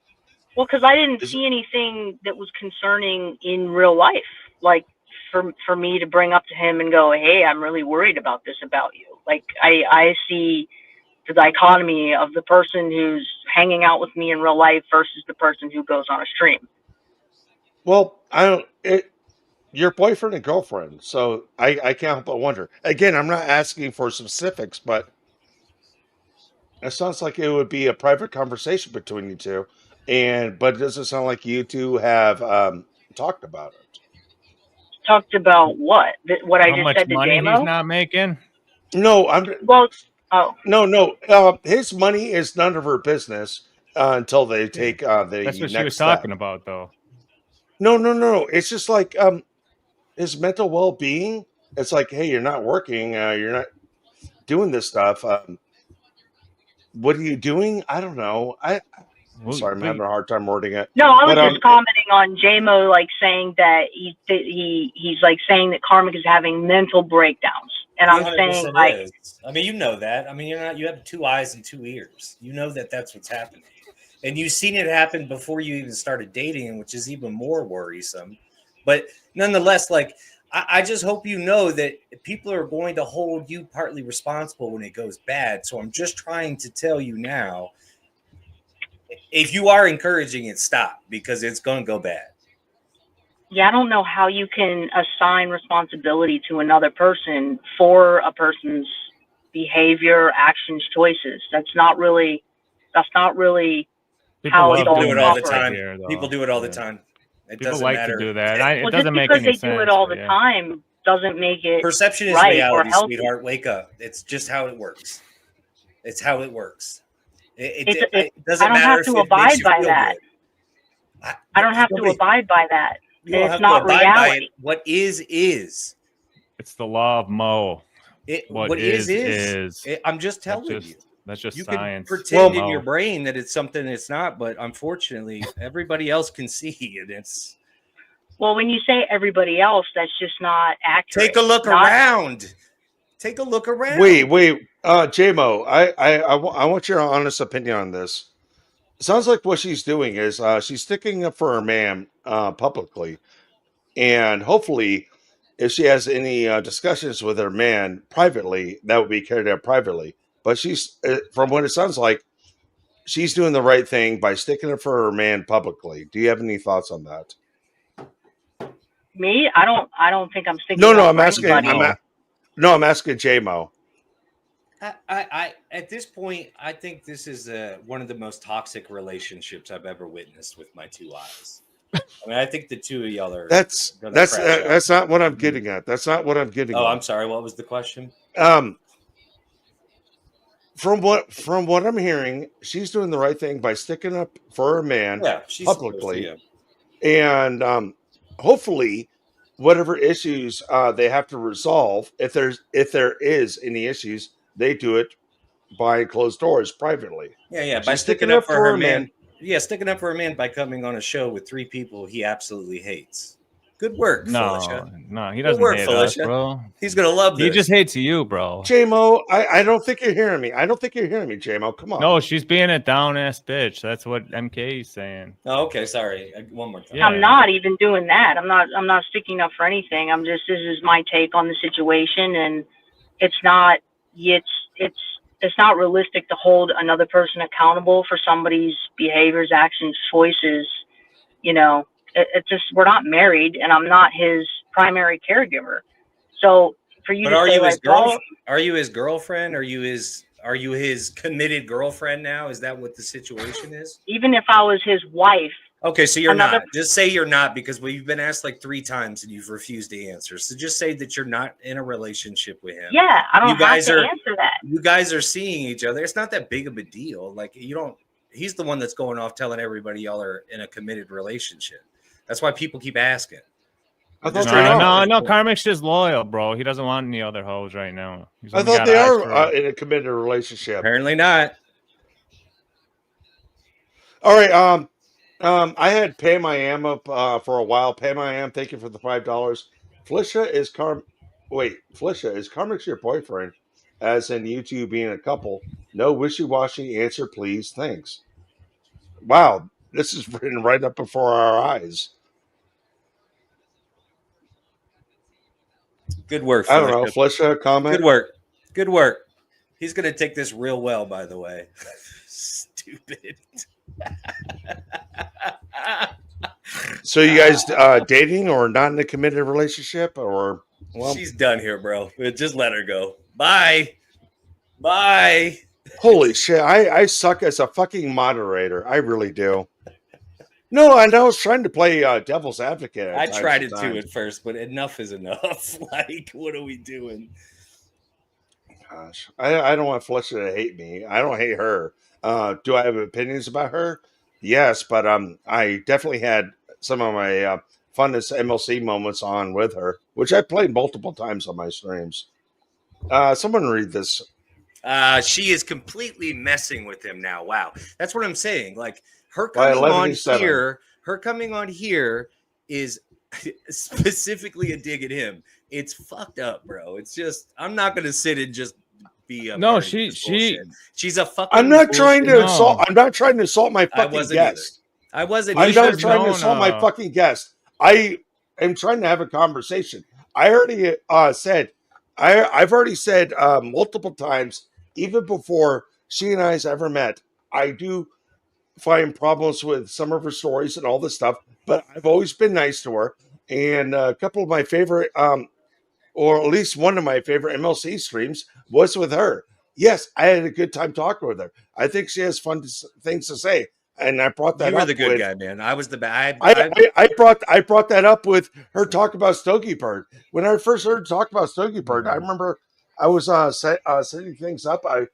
Well, because I didn't see anything that was concerning in real life, like for me to bring up to him and go, hey, I'm really worried about this about you. Like I see the dichotomy of the person who's hanging out with me in real life versus the person who goes on a stream. Well, your boyfriend and girlfriend, so I can't help but wonder. Again, I'm not asking for specifics, but it sounds like it would be a private conversation between you two. But it doesn't sound like you two have talked about it. Talked about what? What I How just much said to money he's JMO? not making? No, Well, oh, no. His money is none of her business until they take That's the what she was next step. talking about, though. No. It's just like his mental well-being. It's like, hey, you're not working, you're not doing this stuff. What are you doing? I don't know. I'm Well, sorry, I'm having a hard time wording it. no, I was But just commenting on JMO, like saying that he's like saying that Karmic is having mental breakdowns, and He I'm saying 100% like, is. I mean, you know that. I mean, you have 2 eyes and 2 ears. You know that that's what's happening, and you've seen it happen before you even started dating, which is even more worrisome. But nonetheless, like I just hope you know that people are going to hold you partly responsible when it goes bad. So I'm just trying to tell you now, if you are encouraging it, stop, because it's going to go bad. yeah, I don't know how you can assign responsibility to another person for a person's behavior, actions, choices. That's not really people how it's love People all do it doing all that the right operates. time. here, though. People do it all the Yeah. time. It People doesn't like matter. to do that. It Well, just doesn't make because any they do sense. it all but the yeah. time doesn't make it Perception is right or reality, healthy. sweetheart. Wake up. It's just how it works. It's how it works. It I doesn't don't matter have if to it makes abide you by feel that. good. I don't have to Nobody- abide by that. You don't It's have not to abide by reality. it. What is. It's the law of Mo. What is. I'm just telling you. That's just You science. can pretend in Mo. your brain that it's something it's not, but unfortunately, everybody else can see, and it's. Well, when you say everybody else, that's just not accurate. Take a look around. Take a look around. wait, JMO, I want your honest opinion on this. It sounds like what she's doing is she's sticking up for her man publicly, and hopefully, if she has any discussions with her man privately, that would be carried out privately. But she's, from what it sounds like, she's doing the right thing by sticking up for her man publicly. Do you have any thoughts on that? Me, I don't think I'm sticking No, up I'm for asking. anybody. I'm asking JMO. I at this point, I think this is one of the most toxic relationships I've ever witnessed with my 2 eyes. I mean, I think the 2 of y'all are. That's not what I'm getting at. That's not what I'm getting. Oh, at. I'm sorry. What was the question? From what I'm hearing, she's doing the right thing by sticking up for her man publicly, and hopefully, whatever issues they have to resolve, if there is any issues, they do it by closed doors privately. Yeah. She's By sticking up for her man. Yeah, sticking up for her man by coming on a show with 3 people he absolutely hates. Good work, Felicia. No, he doesn't Good work, hate Felicia. us, bro. He's gonna love this. He just hates you, bro. JMO, I don't think you're hearing me. I don't think you're hearing me, JMO. Come on. No, she's being a down ass bitch. That's what MK is saying. Oh, okay, sorry. One more time. Yeah. I'm not even doing that. I'm not sticking up for anything. This is my take on the situation, and it's not realistic to hold another person accountable for somebody's behaviors, actions, choices. You know, it's just, we're not married, and I'm not his primary caregiver. So for you But to are say, you his like, well, Are you his girlfriend? Are you his committed girlfriend now? Is that what the situation is? even if I was his wife. Okay, so you're not. Just say you're not, because we've been asked like 3 times and you've refused to answer. So just say that you're not in a relationship with him. Yeah, I don't have to answer that. You guys are seeing each other. It's not that big of a deal. Like, you don't. He's the one that's going off telling everybody y'all are in a committed relationship. That's why people keep asking. No, KarmicX just loyal, bro. He doesn't want any other hoes right now. I thought they are in a committed relationship. Apparently not. All right. I had Pay My Am up for a while. Pay My Am, thank you for the $5. Felicia, is KarmicX your boyfriend? As in you two being a couple? No wishy-washy answer, please. Thanks. Wow, this is written right up before our eyes. Good work, I Felicia. don't know, Felicia, comment. Good work. He's gonna take this real well, by the way. Stupid. So you guys dating or not in a committed relationship, or? Well, she's done here, bro. Just let her go. Bye. Holy shit! I suck as a fucking moderator. I really do. No, and I was trying to play devil's advocate. At I times tried and it too times. at first, but enough is enough. Like, what are we doing? Gosh, I don't want Felicia to hate me. I don't hate her. Do I have opinions about her? Yes, but I definitely had some of my funnest MLC moments on with her, which I played multiple times on my streams. Someone read this. She is completely messing with him now. Wow, that's what I'm saying. Like her By coming on 11:07. here, her coming on here is specifically a dig at him. It's fucked up, bro. It's just I'm not gonna sit and just be a No, part of she- this bullshit. She's a fucking. I'm not trying to No. insult. I'm not trying to insult my I fucking wasn't guest. I wasn't. I'm should not have trying to known, insult my fucking guest. I am trying to have a conversation. I already said, I've already said multiple times, even before she and I's ever met, I do find problems with some of her stories and all this stuff, but I've always been nice to her. And a couple of my favorite, or at least one of my favorite MLC streams was with her. Yes, I had a good time talking with her. I think she has fun things to say. And I brought that You were up the good with, guy, man. I was the bad. I brought that up with her talk about Stogie Bird. When I first heard her talk about Stogie Bird, I remember I was setting things up. I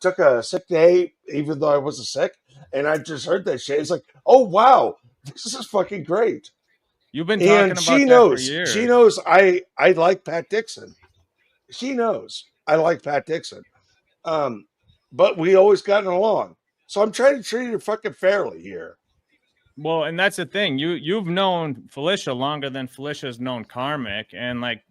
took a sick day, even though I wasn't sick, and I just heard that shit. It's like, oh wow, this is fucking great. You've been talking And about she that knows. for years. She knows I like Pat Dixon. She knows I like Pat Dixon. But we always gotten along. So I'm trying to treat her fucking fairly here. Well, and that's the thing. You've known Felicia longer than Felicia's known Karmic, and like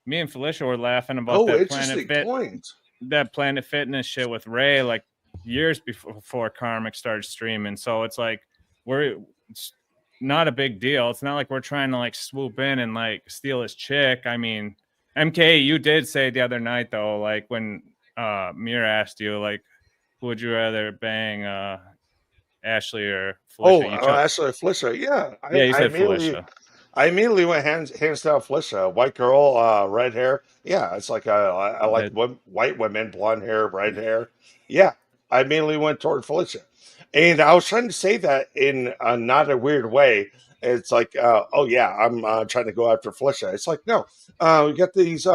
me and Felicia were laughing about that Interesting point. that Planet Fitness shit with Ray like years before Karmic started streaming. So it's like it's not a big deal. It's not like we're trying to like swoop in and like steal his chick. I mean, MK, you did say the other night though, like when Mir asked you like, who would you rather bang, Ashley or Felicia? Ashley or Felicia. Yeah. You said Felicia. I immediately went hands down Felicia. White girl, red hair. Yeah, it's like I like white women, blonde hair, red hair. Yeah, I immediately went toward Felicia. And I was trying to say that in not a weird way. It's like, oh yeah, I'm trying to go after Felicia. It's like, no, we got these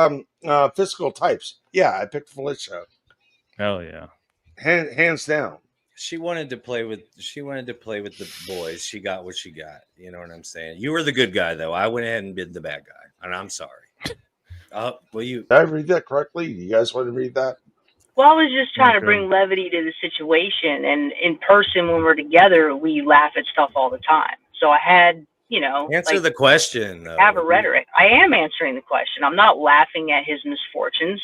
physical types. Yeah, I picked Felicia. Hell yeah. Hands down. She wanted to play with the boys. She got what she got. You know what I'm saying? You were the good guy though. I went ahead and been the bad guy. And I'm sorry. Did I read that correctly? You guys want to read that? Well, I was just trying to bring levity to the situation, and in person when we're together, we laugh at stuff all the time. So I had, answer the question. Though. Have a rhetoric. I am answering the question. I'm not laughing at his misfortunes.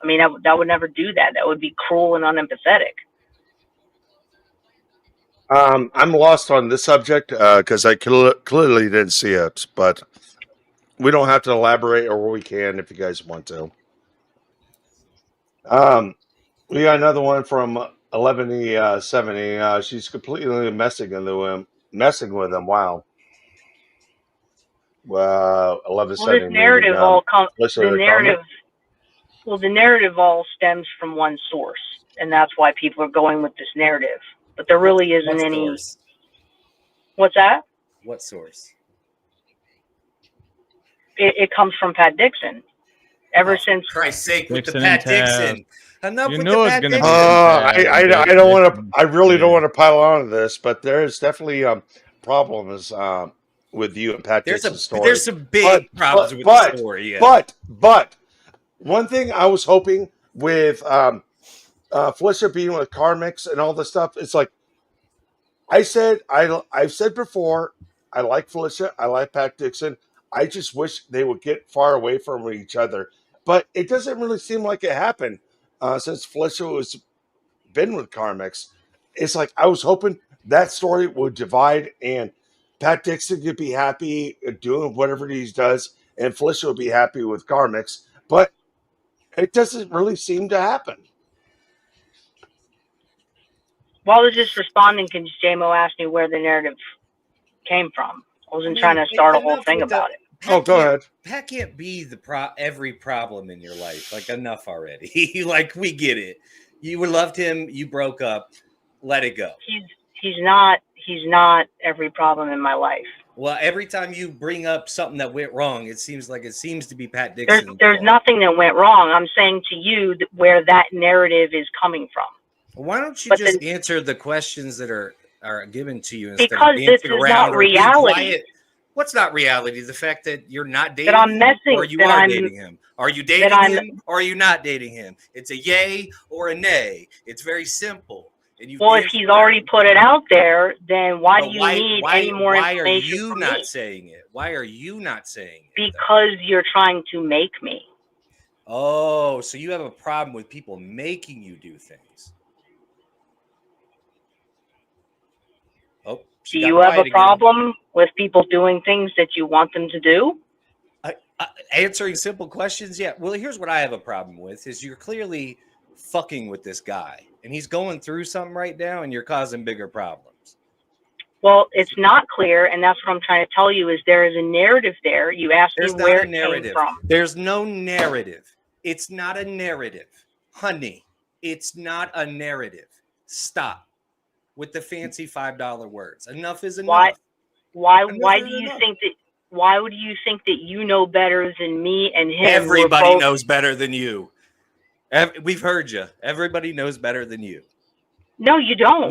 I mean, I would never do that. That would be cruel and unempathetic. I'm lost on this subject because I clearly didn't see it, but we don't have to elaborate, or we can if you guys want to. We got another one from 1170. She's completely messing with him. Wow. 1170. Well, this narrative the narrative all stems from one source, and that's why people are going with this narrative. But there really isn't any. Source? What's that? What source? it comes from Pat Dixon. Ever since Christ's sake, with Dixon the Pat and Tab. Dixon. Enough You with knew the it was Pat gonna be Dixon. I don't want to. I really don't want to pile on to this, but there is definitely problems with you and Pat Dixon's story. There's some big problems with the story. Yeah. But one thing I was hoping with Felicia being with KarmicX and all this stuff, it's like I've said before, I like Felicia, I like Pat Dixon. I just wish they would get far away from each other. But it doesn't really seem like it happened since Felicia was been with KarmicX. It's like I was hoping that story would divide and Pat Dixon could be happy doing whatever he does, and Felicia would be happy with KarmicX. But it doesn't really seem to happen. Well, I was just responding because JMO asked me where the narrative came from. I wasn't trying to start a whole thing about it. Go ahead. Pat can't be every problem in your life. Like, enough already. Like, we get it. You loved him. You broke up. Let it go. He's not every problem in my life. Well, every time you bring up something that went wrong, it seems to be Pat Dixon. There's nothing that went wrong. I'm saying to you where that narrative is coming from. Why don't you just answer the questions that are given to you instead because of this dancing is around not or being reality. quiet? What's not reality? The fact that you're not dating that I'm him, messing, or you that are I'm, dating him? Are you dating him, or are you not dating him? It's a yay or a nay. It's very simple. And you well, if he's already put it out there, then why do you need any more information from me? Why are you not saying it? Why are you not saying it? Because you're trying to make me. Oh, so you have a problem with people making you do things. Oh, do you have a problem with people doing things that you want them to do? Answering simple questions, yeah. Well, here's what I have a problem with is you're clearly fucking with this guy, and he's going through something right now, and you're causing bigger problems. Well, it's not clear, and that's what I'm trying to tell you is there is a narrative there. You asked me where it came from. There's no narrative. It's not a narrative. Honey, it's not a narrative. Stop with the fancy $5 words. Enough is enough. Why do you think that? Why would you think that you know better than me and him? Everybody knows better than you. We've heard you. Everybody knows better than you. No, you don't.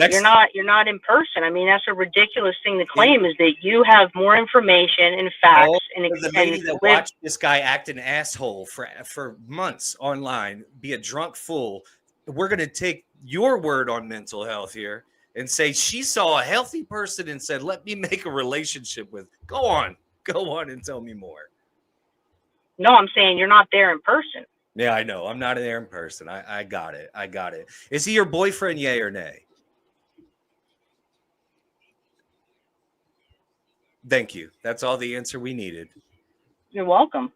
You're not in person. I mean, that's a ridiculous thing to claim. Is that you have more information and facts and the lady that watched this guy act an asshole for months online, be a drunk fool. We're gonna take your word on mental health here and say she saw a healthy person and said, "Let me make a relationship with." Go on and tell me more. No, I'm saying you're not there in person. Yeah, I know. I'm not there in person. I got it. Is he your boyfriend, yay or nay? Thank you. That's all the answer we needed. You're welcome.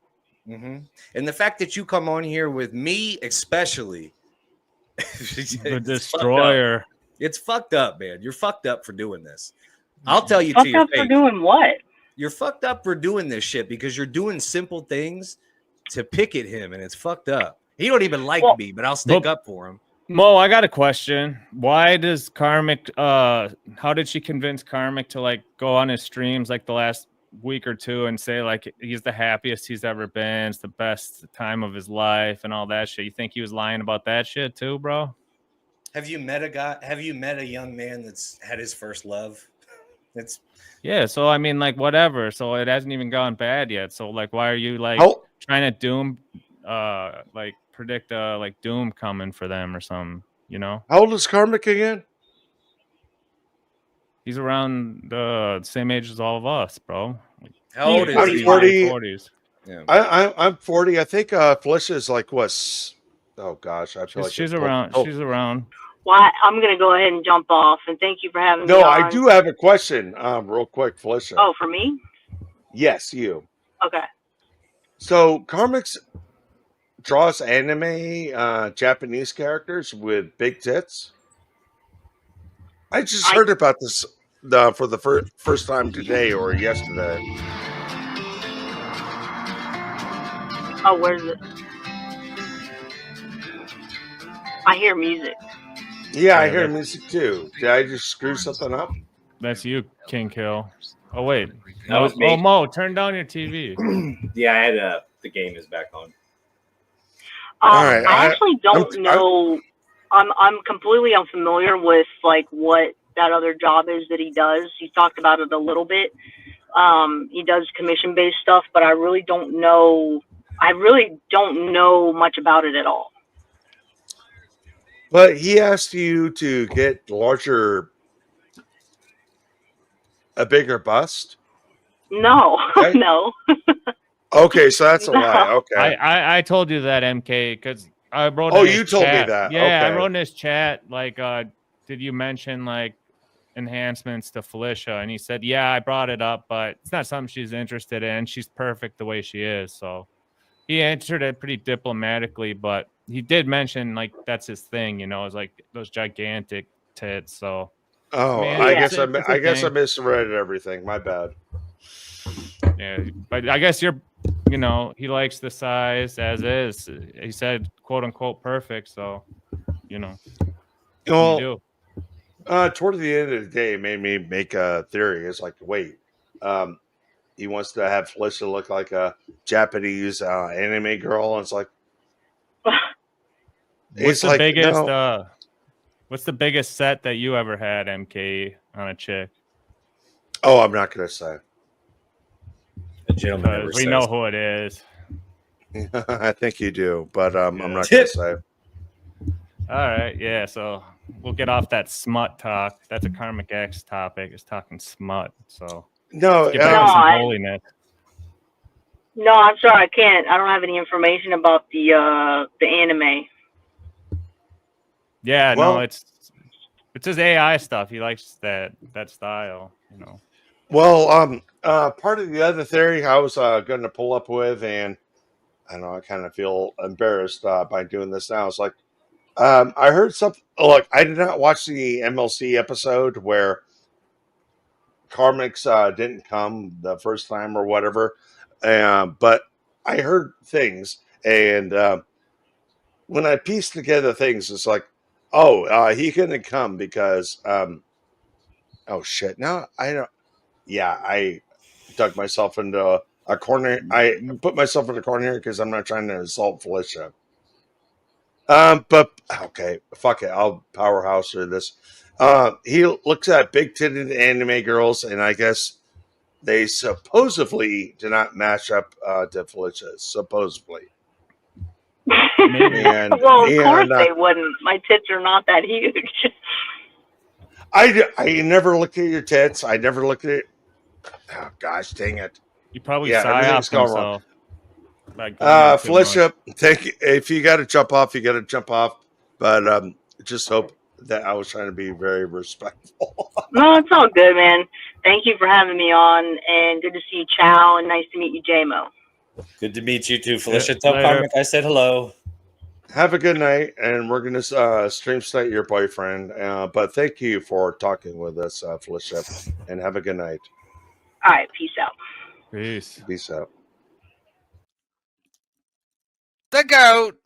Mm-hmm. And the fact that you come on here with me, especially, the destroyer. It's fucked up, man. You're fucked up for doing this. I'll tell you to your face. Fucked up for doing what? You're fucked up for doing this shit because you're doing simple things to pick at him, and it's fucked up. He don't even like me, but I'll stick up for him. Mo, I got a question. Why does Karmic how did she convince Karmic to like go on his streams like the last week or two and say like he's the happiest he's ever been, it's the best time of his life and all that shit? You think he was lying about that shit too, bro? Have you met a young man that's had his first love? Yeah, so I mean, like, whatever. So it hasn't even gone bad yet. So like, why are you like trying to like predict like doom coming for them or something? You know? How old is Karmic again? He's around the same age as all of us, bro. How old is he? I'm 40. 40s. Yeah. I'm 40. I think Felicia is like what? Oh gosh, I feel like she's around. She's around. Well, I'm going to go ahead and jump off, and thank you for having me on. No, I do have a question, real quick, Felicia. Oh, for me? Yes, you. Okay. So, Karmic's draws anime Japanese characters with big tits. I just heard about this for the first time today or yesterday. Oh, where's it? I hear music. Yeah, I hear music too. Did I just screw something up? That's you, King Kill. Oh wait, that was me. Oh, Mo, turn down your TV. Yeah, I had the game is back on. All right, I actually don't know. I'm completely unfamiliar with like what that other job is that he does. He talked about it a little bit. He does commission-based stuff, but I really don't know. I really don't know much about it at all. But he asked you to get a bigger bust? No, right? No. Okay, so that's a lie. Okay. I told you that, MK, because I wrote. Oh, you told me that. Yeah, okay. I wrote in this chat like, did you mention like enhancements to Felicia? And he said, yeah, I brought it up, but it's not something she's interested in. She's perfect the way she is. So he answered it pretty diplomatically, but he did mention like that's his thing, you know, it's like those gigantic tits. So I guess I misread everything. My bad. Yeah, but I guess you know, he likes the size as is. He said, "quote unquote" perfect. So, you know, well, Toward the end of the day, it made me make a theory. It's like, wait, he wants to have Felicia look like a Japanese anime girl, and it's like, What's it's the like, biggest no. what's the biggest set that you ever had, MK, on a chick? Oh, I'm not gonna say. A gentleman never Because we says. know who it is. I think you do, but I'm Yeah. not gonna say. All right, yeah. So we'll get off that smut talk. That's a KarmicX topic. It's talking smut. So No, let's get back No, to some I- holiness. No, I'm sorry, I can't. I don't have any information about the anime. Yeah, well, no, it's his AI stuff. He likes that style, you know. well, part of the other theory I was going to pull up with, and I know I kind of feel embarrassed by doing this now. It's like I heard something. Look, I did not watch the MLC episode where Karmic's didn't come the first time or whatever, but I heard things, and when I pieced together things, it's like, oh, he couldn't come because, oh shit, no, I don't. Yeah, I dug myself into a corner. I put myself in a corner here because I'm not trying to insult Felicia. But okay, fuck it. I'll powerhouse her this. He looks at big titted anime girls, and I guess they supposedly do not match up to Felicia. Supposedly, and Well, of course and they wouldn't. My tits are not that huge. I never looked at your tits. I never looked at it. Oh gosh, dang it! He probably Yeah, everything's psyoped going wrong. himself by gleaning too much. Felicia, thank you. If you got to jump off, you got to jump off. But just hope that I was trying to be very respectful. No, it's all good, man. Thank you for having me on, and good to see you, Chow, and nice to meet you, JMO. Good to meet you too, Felicia. Yeah, Tell later. Karmic I said hello. Have a good night, and we're going to stream state your boyfriend. But thank you for talking with us, Felicia, and have a good night. All right, peace out. Peace. Peace out. The GOAT.